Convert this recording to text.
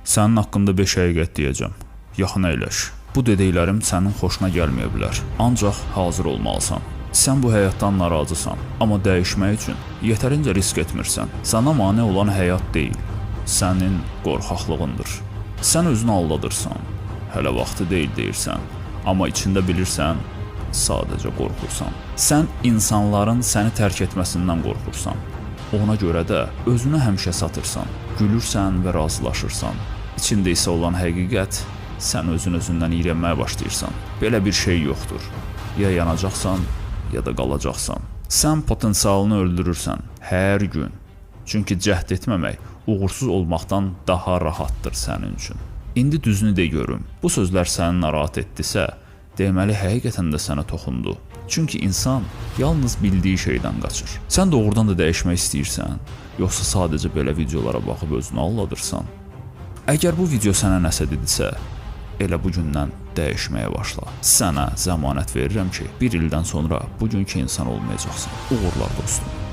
Sənin haqqında 5 həqiqət deyəcəm. Yaxın əyləş. Bu dediklərim sənin xoşuna gəlməyə bilər. Ancaq hazır olmalısan. Sən bu həyatdan narazısan, amma dəyişmək üçün yetərincə risk etmirsən. Sana mane olan həyat deyil, sənin qorxaqlığındır. Sən özünü aldadırsan, hələ vaxtı deyil deyirsən, amma içində bilirsən, sadəcə qorxursan. Sən insanların səni tərk etməsindən qorxursan. Ona görə də özünü həmişə satırsan, gülürsən və razılaşırsan. İçində isə olan həqiqət, sən özündən iyrənməyə başlayırsan. Belə bir şey yoxdur. Ya yanacaqsan, ya da qalacaqsan. Sən potensialını öldürürsən hər gün. Çünki cəhd etməmək uğursuz olmaqdan daha rahatdır sənin üçün. İndi düzünü de görüm. Bu sözlər səni narahat etdisə, deməli həqiqətən də sənə toxundu. Çünki insan yalnız bildiyi şeydən qaçır. Sən doğrudan da dəyişmək istəyirsən, yoxsa sadəcə belə videolara baxıb özünü aldadırsan? Əgər bu video sənə nəsə dedisə, elə bu gündən dəyişməyə başla. Sənə zəmanət verirəm ki, bir ildən sonra bugünkü insan olmayacaqsın. Uğurlar dostum.